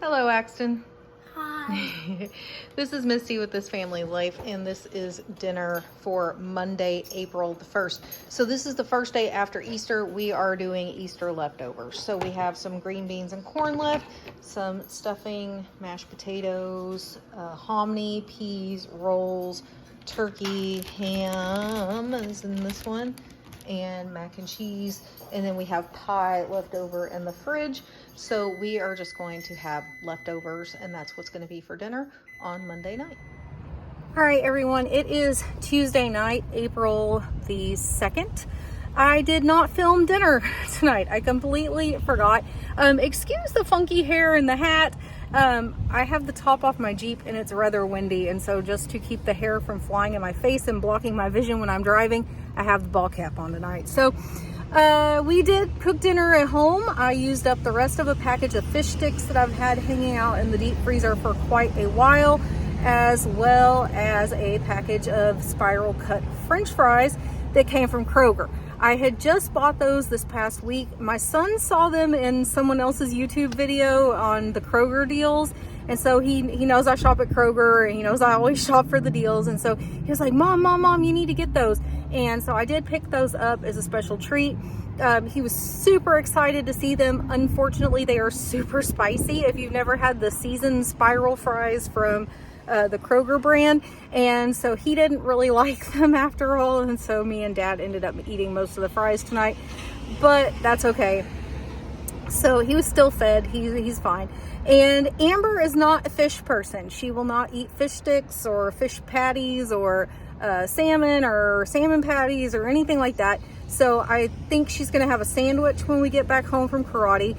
Hello, Axton. Hi. This is Misty with This Family Life, and this is dinner for Monday, April the 1st. So this is the first day after Easter. We are doing Easter leftovers. So we have some green beans and corn left, some stuffing, mashed potatoes, hominy, peas, rolls, turkey, ham is in this one, and mac and cheese, and then we have pie left over in the fridge. So we are just going to have leftovers, and that's what's going to be for dinner on Monday night. All right, everyone, it is Tuesday night, April the 2nd. I did not film dinner tonight. I completely forgot. Excuse the funky hair and the hat. I have the top off my Jeep and it's rather windy, and so just to keep the hair from flying in my face and blocking my vision when I'm driving, I have the ball cap on tonight. So we did cook dinner at home. I used up the rest of a package of fish sticks that I've had hanging out in the deep freezer for quite a while, as well as a package of spiral cut French fries that came from Kroger. I had just bought those this past week. My son saw them in someone else's YouTube video on the Kroger deals. And so he knows I shop at Kroger, and he knows I always shop for the deals. And so he was like, Mom, you need to get those. And so I did pick those up as a special treat. He was super excited to see them. Unfortunately, they are super spicy. If you've never had the seasoned spiral fries from the Kroger brand, and so he didn't really like them after all, and so me and Dad ended up eating most of the fries tonight, but that's okay. So he was still fed. He's fine. And Amber is not a fish person. She will not eat fish sticks or fish patties or salmon or salmon patties or anything like that. So I think she's going to have a sandwich when we get back home from karate.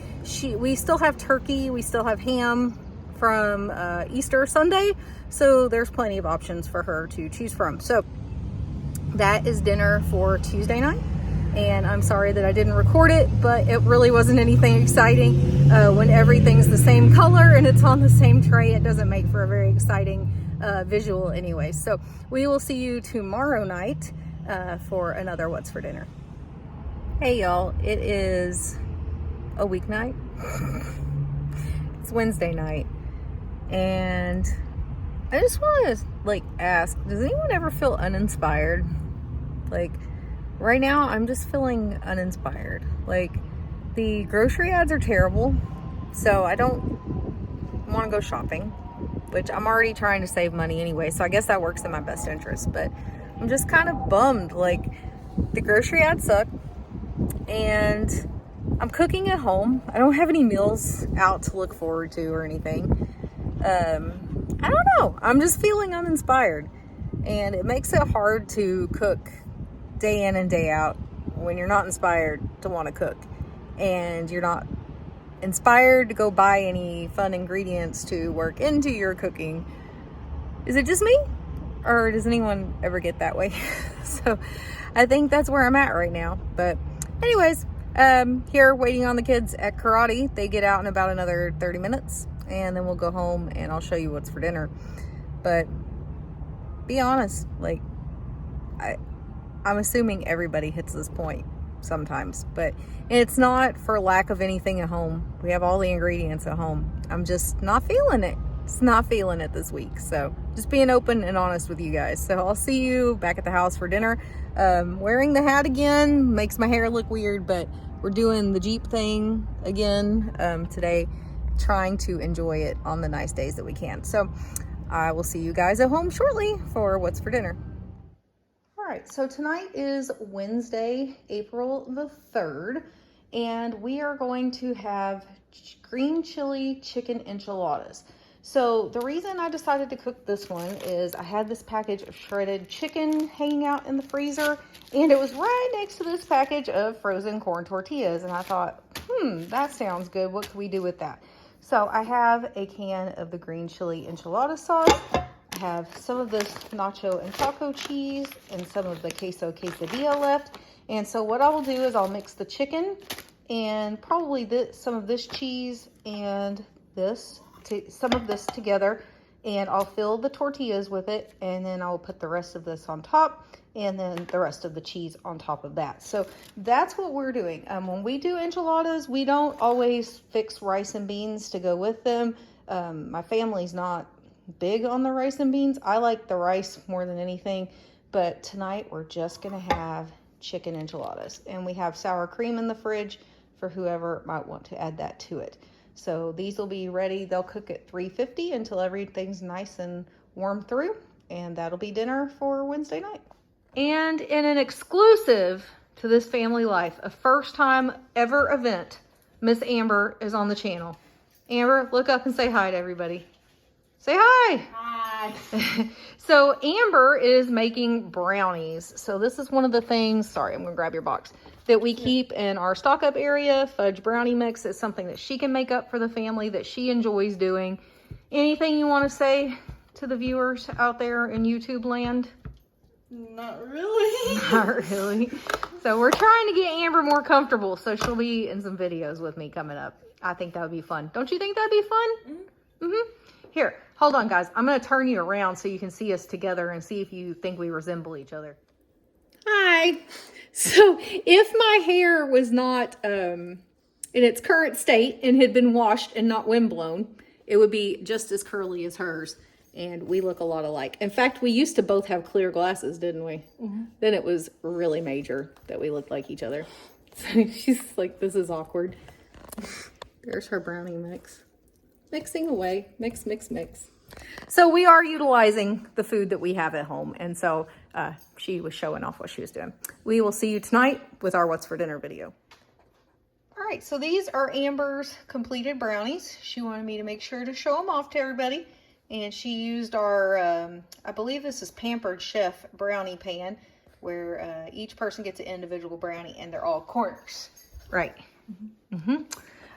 We still have turkey. We still have ham from Easter Sunday. So there's plenty of options for her to choose from. So that is dinner for Tuesday night. And I'm sorry that I didn't record it, but it really wasn't anything exciting. When everything's the same color and it's on the same tray, it doesn't make for a very exciting visual anyway. So we will see you tomorrow night for another What's for Dinner. Hey y'all, it is a weeknight. It's Wednesday night, and I just want to ask, does anyone ever feel uninspired? Right now, I'm just feeling uninspired. The grocery ads are terrible, so I don't want to go shopping, which I'm already trying to save money anyway, so I guess that works in my best interest, but I'm just kind of bummed. The grocery ads suck, and I'm cooking at home. I don't have any meals out to look forward to or anything. I don't know. I'm just feeling uninspired, and it makes it hard to cook day in and day out when you're not inspired to want to cook, and you're not inspired to go buy any fun ingredients to work into your cooking. Is it just me, or does anyone ever get that way? So I think that's where I'm at right now. But anyways, here waiting on the kids at karate. They get out in about another 30 minutes, and then we'll go home and I'll show you what's for dinner. But be honest, I'm assuming everybody hits this point sometimes, but it's not for lack of anything at home. We have all the ingredients at home. I'm just not feeling it. Just not feeling it this week. So just being open and honest with you guys. So I'll see you back at the house for dinner. Wearing the hat again makes my hair look weird, but we're doing the Jeep thing again today, trying to enjoy it on the nice days that we can. So I will see you guys at home shortly for What's for Dinner. All right, so tonight is Wednesday, April the 3rd, and we are going to have green chili chicken enchiladas. So the reason I decided to cook this one is I had this package of shredded chicken hanging out in the freezer, and it was right next to this package of frozen corn tortillas, and I thought, that sounds good. What can we do with that? So I have a can of the green chili enchilada sauce. I have some of this nacho and taco cheese and some of the queso quesadilla left. And so what I will do is I'll mix the chicken and probably some of this cheese and some of this together and I'll fill the tortillas with it, and then I'll put the rest of this on top, and then the rest of the cheese on top of that. So that's what we're doing. When we do enchiladas, we don't always fix rice and beans to go with them. My family's not big on the rice and beans. I like the rice more than anything, but tonight we're just gonna have chicken enchiladas, and we have sour cream in the fridge for whoever might want to add that to it. So these will be ready. They'll cook at 350 until everything's nice and warm through, and that'll be dinner for Wednesday night. And in an exclusive to This Family Life, a first time ever event, Miss Amber is on the channel. Amber, look up and say hi to everybody. Say hi. Hi. So Amber is making brownies. So this is one of the things, sorry, I'm gonna grab your box, that we keep in our stock up area. Fudge brownie mix is something that she can make up for the family that she enjoys doing. Anything you want to say to the viewers out there in YouTube land? Not really. Not really. So we're trying to get Amber more comfortable so she'll be in some videos with me coming up. I think that would be fun. Don't you think that'd be fun? Mm-hmm. Here, hold on guys. I'm going to turn you around so you can see us together and see if you think we resemble each other. Hi. So if my hair was not in its current state and had been washed and not windblown, it would be just as curly as hers. And we look a lot alike. In fact, we used to both have clear glasses, didn't we? Mm-hmm. Then it was really major that we looked like each other. So she's like, this is awkward. There's her brownie mix. Mixing away. Mix, mix, mix. So we are utilizing the food that we have at home. And so she was showing off what she was doing. We will see you tonight with our What's for Dinner video. All right, so these are Amber's completed brownies. She wanted me to make sure to show them off to everybody. And she used our, I believe this is Pampered Chef brownie pan, where each person gets an individual brownie and they're all corners. Right. Mm-hmm.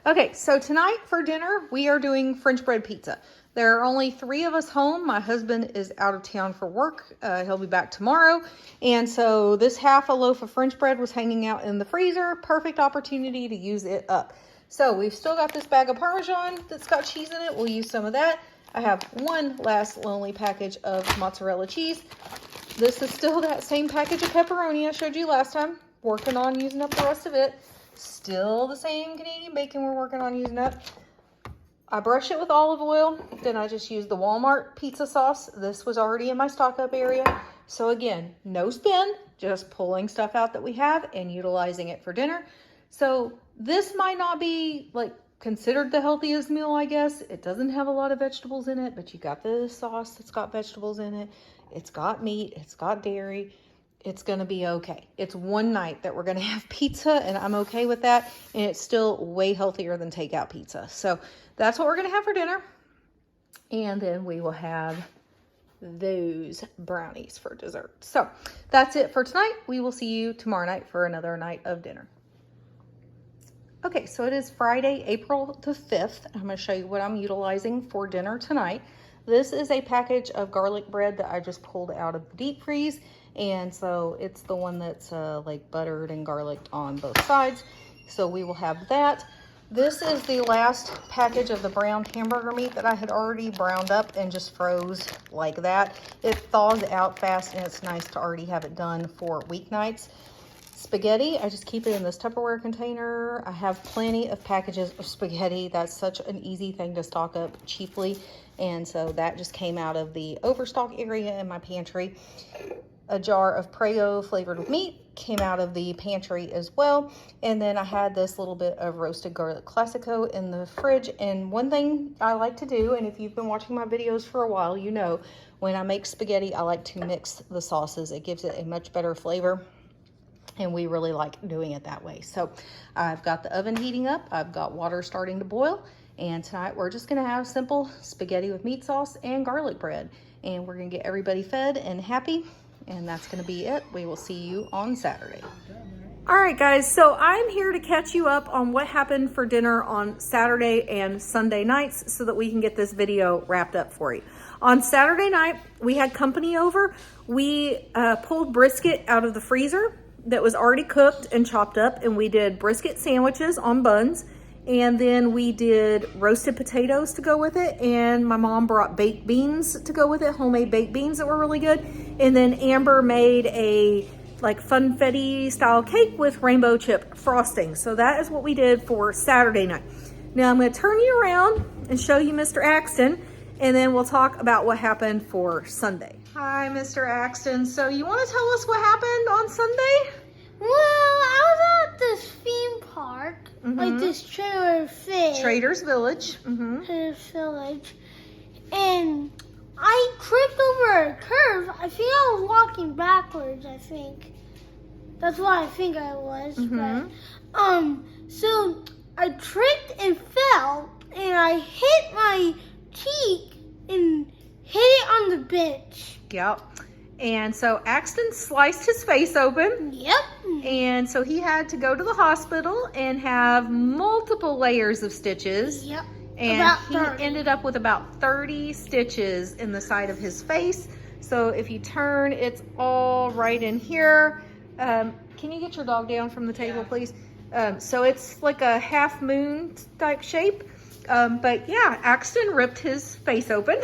Okay, so tonight for dinner, we are doing French bread pizza. There are only 3 of us home. My husband is out of town for work. He'll be back tomorrow. And so this half a loaf of French bread was hanging out in the freezer. Perfect opportunity to use it up. So we've still got this bag of Parmesan that's got cheese in it. We'll use some of that. I have one last lonely package of mozzarella cheese. This is still that same package of pepperoni I showed you last time. Working on using up the rest of it. Still the same Canadian bacon we're working on using up. I brush it with olive oil. Then I just use the Walmart pizza sauce. This was already in my stock up area. So again, no spin, just pulling stuff out that we have and utilizing it for dinner. So this might not be like considered the healthiest meal, I guess. It doesn't have a lot of vegetables in it, but you got the sauce that's got vegetables in it. It's got meat, it's got dairy. It's gonna be okay. It's one night that we're gonna have pizza and I'm okay with that. And it's still way healthier than takeout pizza. So that's what we're gonna have for dinner. And then we will have those brownies for dessert. So that's it for tonight. We will see you tomorrow night for another night of dinner. Okay, so it is Friday, April the 5th. I'm gonna show you what I'm utilizing for dinner tonight. This is a package of garlic bread that I just pulled out of the deep freeze. And so it's the one that's like buttered and garlicked on both sides. So we will have that. This is the last package of the browned hamburger meat that I had already browned up and just froze like that. It thawed out fast and it's nice to already have it done for weeknights. Spaghetti, I just keep it in this Tupperware container. I have plenty of packages of spaghetti. That's such an easy thing to stock up cheaply. And so that just came out of the overstock area in my pantry. A jar of Prego flavored with meat came out of the pantry as well. And then I had this little bit of roasted garlic classico in the fridge. And one thing I like to do, and if you've been watching my videos for a while, you know, when I make spaghetti, I like to mix the sauces. It gives it a much better flavor. And we really like doing it that way. So I've got the oven heating up. I've got water starting to boil. And tonight we're just gonna have simple spaghetti with meat sauce and garlic bread. And we're gonna get everybody fed and happy. And that's gonna be it. We will see you on Saturday. All right, guys, so I'm here to catch you up on what happened for dinner on Saturday and Sunday nights so that we can get this video wrapped up for you. On Saturday night, we had company over. We pulled brisket out of the freezer that was already cooked and chopped up, and we did brisket sandwiches on buns, And then we did roasted potatoes to go with it. And my mom brought baked beans to go with it, homemade baked beans that were really good. And then Amber made a like funfetti style cake with rainbow chip frosting. So that is what we did for Saturday night. Now I'm going to turn you around and show you Mr. Axton, and then we'll talk about what happened for Sunday. Hi, Mr. Axton. So you want to tell us what happened on Sunday? Well, I was at this theme park, like this Trader's Village. Trader's Village, and I tripped over a curve. I think I was walking backwards. I think that's what I think I was. But so I tripped and fell, and I hit my cheek and hit it on the bench. Yep. And so Axton sliced his face open. Yep. And so he had to go to the hospital and have multiple layers of stitches. Yep. And About he 30. ended up with about 30 stitches in the side of his face. So if you turn, it's all right in here. Can you get your dog down from the table, please? So it's like a half moon type shape. But yeah, Axton ripped his face open.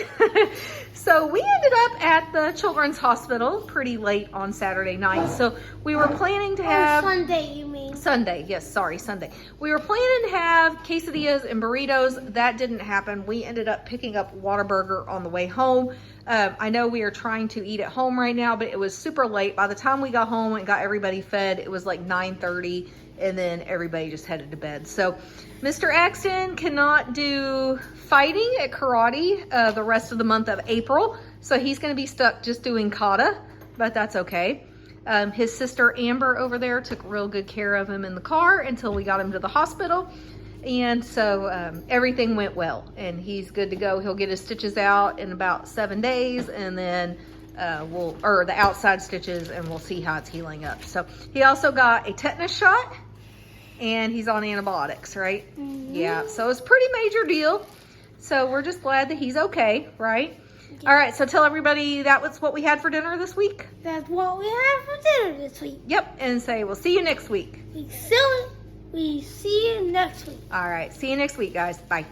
So we ended up at the Children's Hospital pretty late on Saturday night. So we were planning to have... Sunday, you mean? Sunday, yes, sorry, Sunday. We were planning to have quesadillas and burritos. That didn't happen. We ended up picking up Whataburger on the way home. I know we are trying to eat at home right now, but it was super late. By the time we got home and got everybody fed, it was like 9:30, and then everybody just headed to bed. So Mr. Axton cannot do fighting at karate the rest of the month of April. So he's going to be stuck just doing kata, but that's okay. His sister Amber over there took real good care of him in the car until we got him to the hospital. And so everything went well, and he's good to go. He'll get his stitches out in about 7 days, and then the outside stitches, and we'll see how it's healing up. So he also got a tetanus shot, and he's on antibiotics, right? Yeah, so it's a pretty major deal. So we're just glad that he's okay, right? All right, so tell everybody that was what we had for dinner this week. That's what we had for dinner this week. Yep, and say we'll see you next week. We see you next week. All right, see you next week, guys. Bye.